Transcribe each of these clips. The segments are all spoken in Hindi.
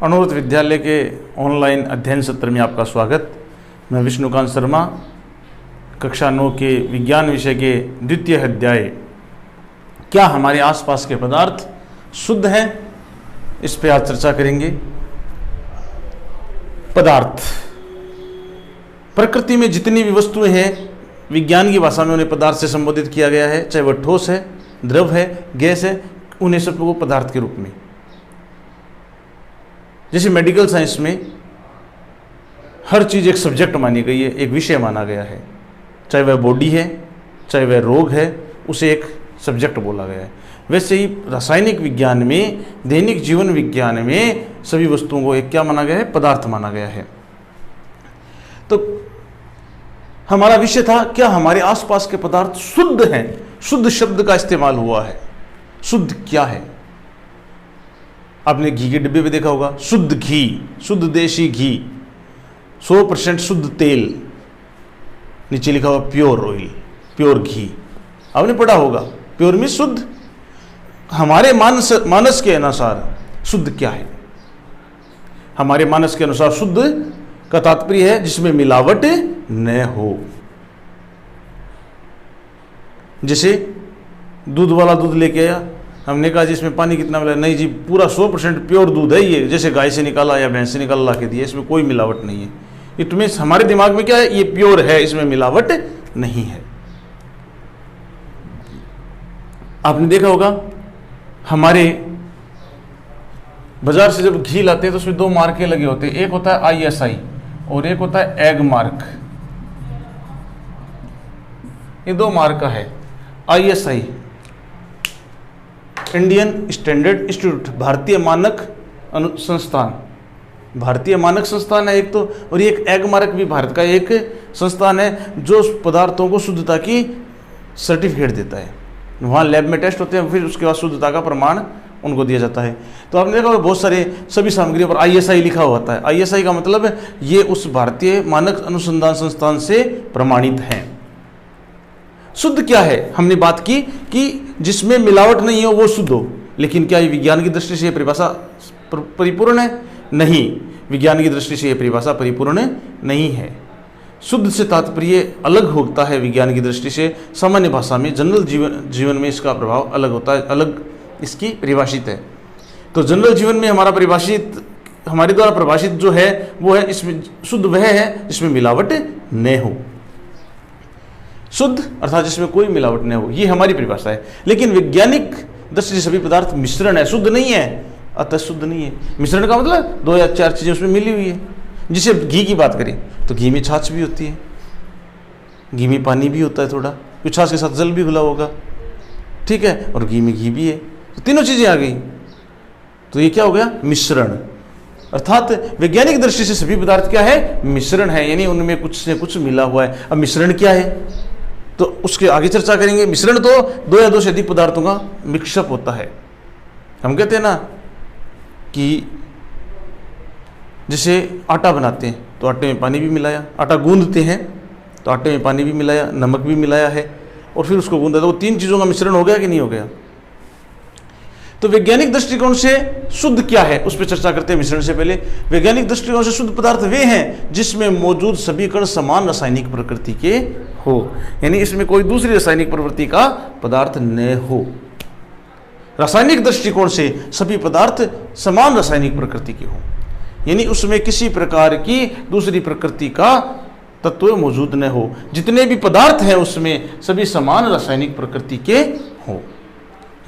अणुव्रत विद्यालय के ऑनलाइन अध्ययन सत्र में आपका स्वागत। मैं विष्णुकांत शर्मा, कक्षा 9 के विज्ञान विषय के द्वितीय अध्याय क्या हमारे आसपास के पदार्थ शुद्ध हैं, इस पर आज चर्चा करेंगे। पदार्थ, प्रकृति में जितनी भी वस्तुएं हैं विज्ञान की भाषा में उन्हें पदार्थ से संबोधित किया गया है, चाहे वह ठोस है, द्रव है, गैस है, उन्हें सबको पदार्थ के रूप में। जैसे मेडिकल साइंस में हर चीज़ एक सब्जेक्ट मानी गई है, एक विषय माना गया है, चाहे वह बॉडी है, चाहे वह रोग है, उसे एक सब्जेक्ट बोला गया है। वैसे ही रासायनिक विज्ञान में, दैनिक जीवन विज्ञान में सभी वस्तुओं को एक क्या माना गया है? पदार्थ माना गया है। तो हमारा विषय था क्या हमारे आसपास के पदार्थ शुद्ध हैं। शुद्ध शब्द का इस्तेमाल हुआ है। शुद्ध क्या है? आपने घी के डिब्बे पे देखा होगा, शुद्ध घी, शुद्ध देशी घी, 100% शुद्ध तेल, नीचे लिखा हुआ प्योर ऑयल, प्योर घी। आपने पढ़ा होगा, प्योर में शुद्ध। हमारे मानस के अनुसार शुद्ध क्या है? हमारे मानस के अनुसार शुद्ध का तात्पर्य है जिसमें मिलावट न हो। जैसे दूध वाला दूध लेके आया, हमने कहा जी इसमें पानी कितना मिला? नहीं जी, पूरा 100% प्योर दूध है ये, जैसे गाय से निकाला या भैंस से निकाला ला के दिया, इसमें कोई मिलावट नहीं है। इट मीन्स हमारे दिमाग में क्या है? ये प्योर है, इसमें मिलावट नहीं है। आपने देखा होगा हमारे बाजार से जब घी लाते हैं तो उसमें 2 मार्के लगे होते हैं, एक होता है ISI और एक होता है एग मार्क। ये 2 मार्क का है। ISI इंडियन स्टैंडर्ड इंस्टीट्यूट, भारतीय मानक संस्थान, भारतीय मानक संस्थान है एक तो, और ये एक एग मार्क भी भारत का एक संस्थान है जो पदार्थों को शुद्धता की सर्टिफिकेट देता है। वहाँ लैब में टेस्ट होते हैं, फिर उसके बाद शुद्धता का प्रमाण उनको दिया जाता है। तो आपने देखा बहुत सारे सभी सामग्रियों पर ISI लिखा हुआ होता है। ISI का मतलब है ये उस भारतीय मानक अनुसंधान संस्थान से प्रमाणित है। शुद्ध क्या है? हमने बात की कि जिसमें मिलावट नहीं हो वो शुद्ध हो। लेकिन क्या ये विज्ञान की दृष्टि से यह परिभाषा परिपूर्ण है? नहीं, विज्ञान की दृष्टि से यह परिभाषा परिपूर्ण नहीं है। शुद्ध से तात्पर्य अलग होता है विज्ञान की दृष्टि से। सामान्य भाषा में, जनरल जीवन में इसका प्रभाव अलग होता है, अलग इसकी परिभाषित है। तो जनरल जीवन में हमारे द्वारा परिभाषित जो है वो है, इसमें शुद्ध वह है जिसमें मिलावट न हो। शुद्ध अर्थात जिसमें कोई मिलावट न हो, ये हमारी परिभाषा है। लेकिन वैज्ञानिक दृष्टि से सभी पदार्थ मिश्रण है, शुद्ध नहीं है, अतः शुद्ध नहीं है। मिश्रण का मतलब 2 या 4 चीजें उसमें मिली हुई है। जिसे घी की बात करें तो घी में छाछ भी होती है, घी में पानी भी होता है थोड़ा, कुछ छाछ के साथ जल भी घुला होगा, ठीक है, और घी में घी भी है। तो तीनों चीजें आ गई, तो ये क्या हो गया? मिश्रण। अर्थात वैज्ञानिक दृष्टि से सभी पदार्थ क्या है? मिश्रण है, यानी उनमें कुछ से कुछ मिला हुआ है। अब मिश्रण क्या है तो उसके आगे चर्चा करेंगे। मिश्रण तो 2 या 2 से अधिक पदार्थों का मिक्सअप होता है। हम कहते हैं ना कि जैसे आटा बनाते हैं तो आटे में पानी भी मिलाया, आटा गूंदते हैं तो आटे में पानी भी मिलाया, नमक भी मिलाया है, और फिर उसको गूंदा, तो वो 3 चीज़ों का मिश्रण हो गया कि नहीं हो गया? तो वैज्ञानिक दृष्टिकोण से शुद्ध क्या है उस पर चर्चा करते हैं। मिश्रण से पहले वैज्ञानिक दृष्टिकोण से शुद्ध पदार्थ वे हैं जिसमें मौजूद सभी कण समान रासायनिक प्रकृति के हो, यानी इसमें कोई दूसरी रासायनिक प्रवृत्ति का पदार्थ न हो। रासायनिक दृष्टिकोण से सभी पदार्थ समान रासायनिक प्रकृति के हो, यानी उसमें किसी प्रकार की दूसरी प्रकृति का तत्व मौजूद न हो। जितने भी पदार्थ हैं उसमें सभी समान रासायनिक प्रकृति के हो।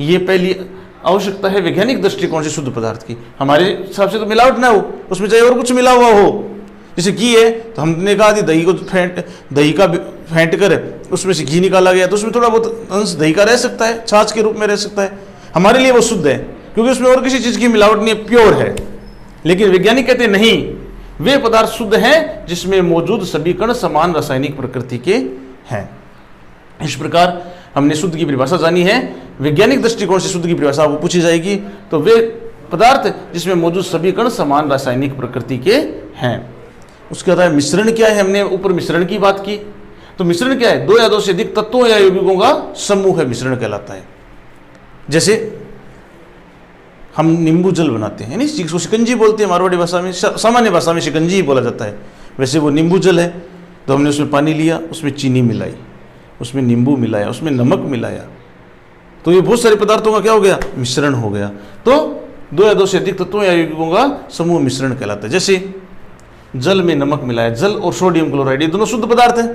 ये पहली आवश्यकता है वैज्ञानिक दृष्टिकोण से शुद्ध पदार्थ की। हमारे हिसाब से तो मिलावट ना हो, उसमें चाहे और कुछ मिला हुआ हो। जैसे घी है तो हमने कहा दही को फेंट कर उसमें से घी निकाला गया, तो उसमें थोड़ा बहुत अंश दही का रह सकता है, छाछ के रूप में रह सकता है। हमारे लिए वो शुद्ध है क्योंकि उसमें और किसी चीज की मिलावट नहीं है, प्योर है। लेकिन वैज्ञानिक कहते हैं नहीं, वे पदार्थ शुद्ध हैं जिसमें मौजूद सभी कण समान रासायनिक प्रकृति के हैं। इस प्रकार हमने शुद्ध की परिभाषा जानी है। वैज्ञानिक दृष्टिकोण से शुद्ध की परिभाषा वो पूछी जाएगी तो वे पदार्थ जिसमें मौजूद सभी कण समान रासायनिक प्रकृति के हैं। उसके बाद मिश्रण क्या है? हमने ऊपर मिश्रण की बात की, तो मिश्रण क्या है? 2 या 2 से अधिक तत्वों या यौगिकों का समूह है, मिश्रण कहलाता है। जैसे हम नींबू जल बनाते हैं, यानी जिसको शिकंजी बोलते हैं मारवाड़ी भाषा में, सामान्य भाषा में शिकंजी ही बोला जाता है, वैसे वो नींबू जल है। तो हमने उसमें पानी लिया, उसमें चीनी मिलाई, उसमें नींबू मिलाया, उसमें नमक मिलाया, तो ये बहुत सारे पदार्थों का क्या हो गया, मिश्रण हो गया। तो 2 या 2 से अधिक तत्वों या यौगिकों का समूह मिश्रण कहलाता है। जैसे जल में नमक मिलाया, जल और सोडियम क्लोराइड ये दोनों शुद्ध पदार्थ है,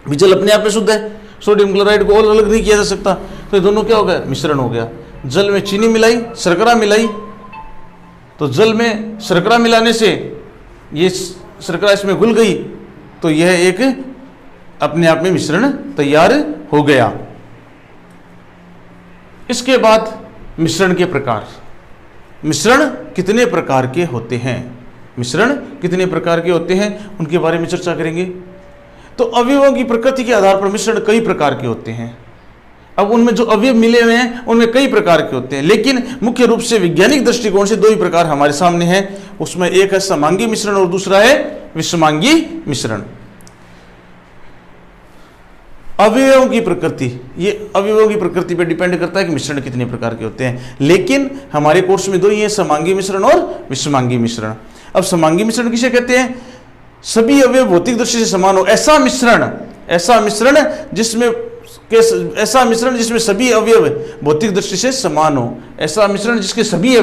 जल अपने आप में शुद्ध है, सोडियम क्लोराइड को और अलग नहीं किया जा सकता, तो ये दोनों क्या हो गया, मिश्रण हो गया। जल में चीनी मिलाई, शर्करा मिलाई, तो जल में शर्करा मिलाने से ये शर्करा इसमें घुल गई, तो यह एक अपने आप में मिश्रण तैयार हो गया। इसके बाद मिश्रण के प्रकार, मिश्रण कितने प्रकार के होते हैं, मिश्रण कितने प्रकार के होते हैं उनके बारे में चर्चा करेंगे। तो अवयवों की प्रकृति के आधार पर मिश्रण कई प्रकार के होते हैं। अब उनमें जो अवयव मिले हुए हैं उनमें कई प्रकार के होते हैं, लेकिन मुख्य रूप से वैज्ञानिक दृष्टिकोण से 2 ही प्रकार हमारे सामने हैं। उसमें एक है समांगी मिश्रण और दूसरा है विषमांगी मिश्रण। अवयवों की प्रकृति, ये अवयवों की प्रकृति पर डिपेंड करता है कि मिश्रण कितने प्रकार के होते हैं, लेकिन हमारे कोर्स में 2 ही है, समांगी मिश्रण और विषमांगी मिश्रण। अब समांगी मिश्रण किसे कहते हैं, सभी अवयव भौतिक दृष्टि से समान हो, ऐसा मिश्रण जिसमें सभी अवयव भौतिक दृष्टि से समान हो, ऐसा मिश्रण जिसके सभी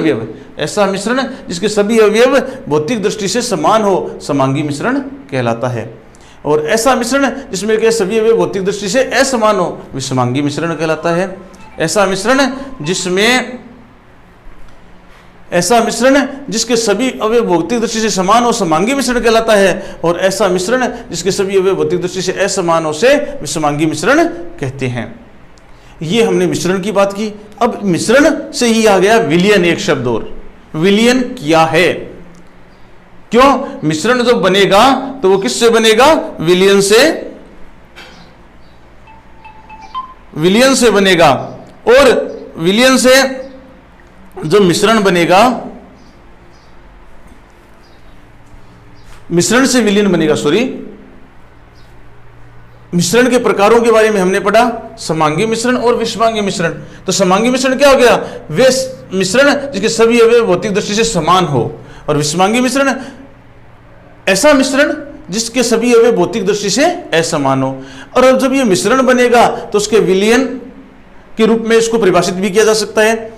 अवयव भौतिक दृष्टि से समान हो, समांगी मिश्रण कहलाता है। और ऐसा मिश्रण जिसमें के सभी अवयव भौतिक दृष्टि से असमान हो, विषमांगी मिश्रण कहलाता है। ऐसा मिश्रण जिसके सभी अवयव भौतिक दृष्टि से समान हो, समांगी मिश्रण कहलाता है। और ऐसा मिश्रण जिसके सभी अवयव भौतिक दृष्टि से असमान हो से विषमांगी मिश्रण कहते हैं। ये हमने मिश्रण की बात की। अब मिश्रण से ही आ गया विलयन, एक शब्द और, विलयन क्या है, क्यों, मिश्रण जब बनेगा तो वो किससे बनेगा, विलयन से बनेगा। और विलयन से जो मिश्रण बनेगा, मिश्रण से विलयन बनेगा, मिश्रण के प्रकारों के बारे में हमने पढ़ा, समांगी मिश्रण और विषमांगी मिश्रण। तो समांगी मिश्रण क्या हो गया, वे मिश्रण जिसके सभी अवयव भौतिक दृष्टि से समान हो, और विषमांगी मिश्रण ऐसा मिश्रण जिसके सभी अवयव भौतिक दृष्टि से असमान हो। और अब जब ये मिश्रण बनेगा तो उसके विलयन के रूप में इसको परिभाषित भी किया जा सकता है।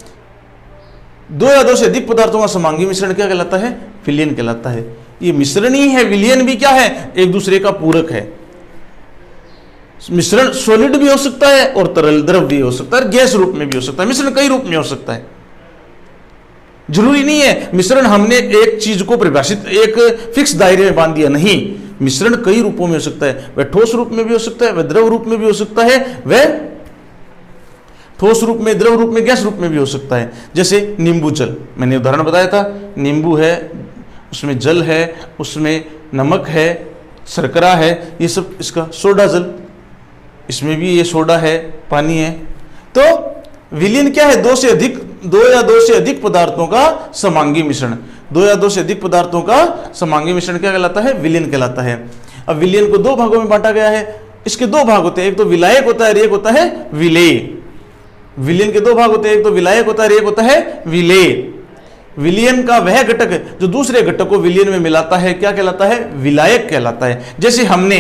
2 या 2 से अधिक पदार्थों का समांगी मिश्रण क्या कहलाता है, विलयन कहलाता है। ये मिश्रण ही है, विलयन भी क्या है, एक दूसरे का पूरक है। मिश्रण सॉलिड भी हो सकता है और तरल द्रव भी हो सकता है, गैस रूप में भी हो सकता है। मिश्रण कई रूप में हो सकता है, जरूरी नहीं है मिश्रण हमने एक चीज को परिभाषित एक फिक्स दायरे में बांध दिया, नहीं, मिश्रण कई रूपों में हो सकता है। वह ठोस रूप में भी हो सकता है, वह द्रव रूप में भी हो सकता है, वह ठोस रूप में, द्रव रूप में, गैस रूप में भी हो सकता है। जैसे नींबू जल, मैंने उदाहरण बताया था, नींबू है, उसमें जल है, उसमें नमक है, शर्करा है, ये सब इसका सोडा जल, इसमें भी ये सोडा है, पानी है। तो विलयन क्या है, 2 या 2 से अधिक पदार्थों का समांगी मिश्रण। 2 या 2 से अधिक पदार्थों का समांगी मिश्रण क्या कहलाता है, विलयन कहलाता है। अब विलयन को 2 भागों में बांटा गया है। इसके 2 भाग होते हैं, एक तो विलायक होता है और एक होता है विलेय। विलयन के 2 भाग होते हैं, एक तो विलायक होता है और एक होता है विलेय। विलयन का वह घटक जो दूसरे घटक को विलयन में मिलाता है क्या कहलाता है, विलायक कहलाता है। जैसे हमने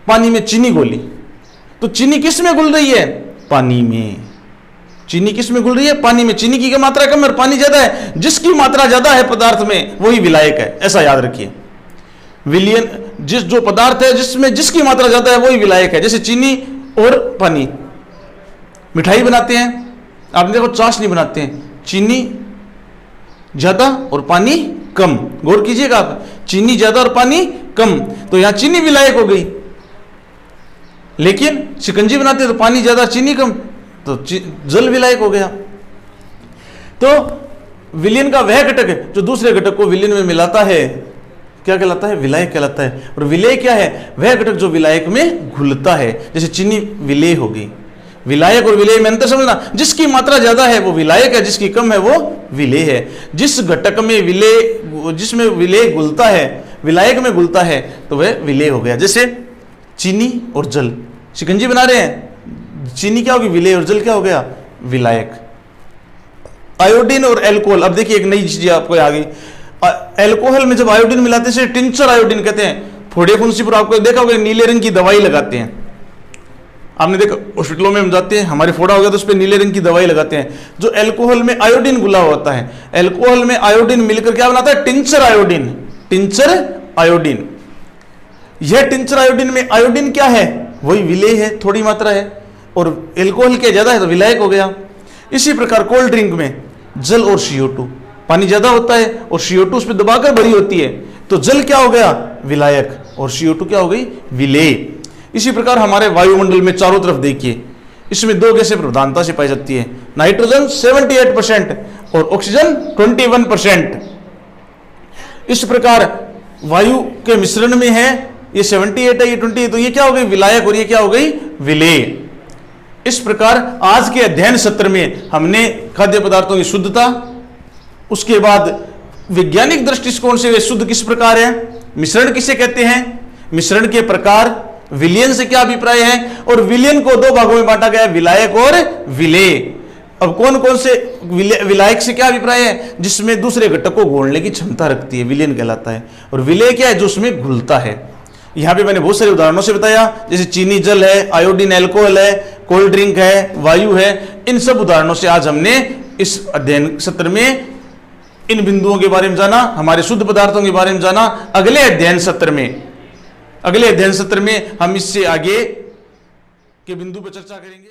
पानी में चीनी घोली, तो चीनी किस में घुल रही है, पानी में। चीनी किस में घुल रही है, पानी में। चीनी की मात्रा कम है और पानी ज्यादा है, जिसकी मात्रा ज्यादा है पदार्थ में वही विलायक है, ऐसा याद रखिए। विलयन जो पदार्थ है जिसकी मात्रा ज्यादा है वही विलायक है। जैसे चीनी और पानी, मिठाई बनाते हैं, आपने देखो चाशनी बनाते हैं, चीनी ज्यादा और पानी कम, गौर कीजिएगा आप, चीनी ज्यादा और पानी कम, तो यहां चीनी विलायक हो गई। लेकिन शिकंजी बनाते हैं तो पानी ज्यादा चीनी कम, तो जल विलायक हो गया। तो विलयन का वह घटक जो दूसरे घटक को विलयन में मिलाता है क्या कहलाता है, विलायक कहलाता है। और विलेय क्या है, वह घटक जो विलायक में घुलता है। जैसे चीनी विलेय हो गई। विलायक और विलेय में अंतर समझना, जिसकी मात्रा ज्यादा है वो विलायक है, जिसकी कम है वो विलेय है। जिस घटक में जिसमें विलेय घुलता है, विलायक में घुलता है, तो वह विलेय हो गया। जैसे चीनी और जल, शिकंजी बना रहे हैं, चीनी क्या होगी, विलेय, और जल क्या हो गया, विलायक। आयोडीन और एल्कोहल। अब देखिए एक नई चीज आपको आ गई, एल्कोहल में जब आयोडीन मिलाते हैं टिंचर आयोडीन कहते हैं। फोड़े फुंसी पर आपको देखा होगा नीले रंग की दवाई लगाते हैं, आपने देखा हॉस्पिटलों में हम जाते हैं, हमारे फोड़ा हो गया तो उस पर नीले रंग की दवाई लगाते हैं। जो एल्कोहल में आयोडीन घुला होता है, एल्कोहल में आयोडीन मिलकर क्या बनाता है, टिंचर आयोडीन। टिंचर आयोडीन, यह टिंचर आयोडीन में आयोडीन क्या है, वही विलेय है, थोड़ी मात्रा है, और एल्कोहल क्या ज्यादा है तो विलायक हो गया। इसी प्रकार कोल्ड ड्रिंक में जल और CO2, पानी ज्यादा होता है और CO2 उस पर दबाकर भरी होती है, तो जल क्या हो गया, विलायक, और CO2 क्या हो गई, विलेय। इसी प्रकार हमारे वायुमंडल में चारों तरफ देखिए, इसमें दो गैसें प्रधानता से पाई जाती है, नाइट्रोजन 78% और ऑक्सीजन 21%। इस प्रकार वायु के मिश्रण में है, ये 78 है, ये 20 है, तो ये क्या हो गई, विलायक, और ये क्या हो गई, विलेय। इस प्रकार आज के अध्ययन सत्र में हमने खाद्य पदार्थों की शुद्धता, उसके बाद वैज्ञानिक दृष्टिकोण से वे शुद्ध किस प्रकार है, मिश्रण किसे कहते हैं, मिश्रण के प्रकार, विलयन से क्या अभिप्राय है, और विलयन को दो भागों में बांटा गया है, विलायक और विलेय। अब कौन कौन से विलायक से क्या अभिप्राय है, जिसमें दूसरे घटक को घोलने की क्षमता रखती है, विलयन कहलाता है, और विलेय क्या है, जो उसमें घुलता है। यहां पे मैंने बहुत सारे उदाहरणों से बताया, जैसे चीनी जल है, आयोडीन एल्कोहल है, कोल्ड ड्रिंक है, वायु है, इन सब उदाहरणों से आज हमने इस अध्ययन सत्र में इन बिंदुओं के बारे में जाना, हमारे शुद्ध पदार्थों के बारे में जाना। अगले अध्ययन सत्र में हम इससे आगे के बिंदु पर चर्चा करेंगे।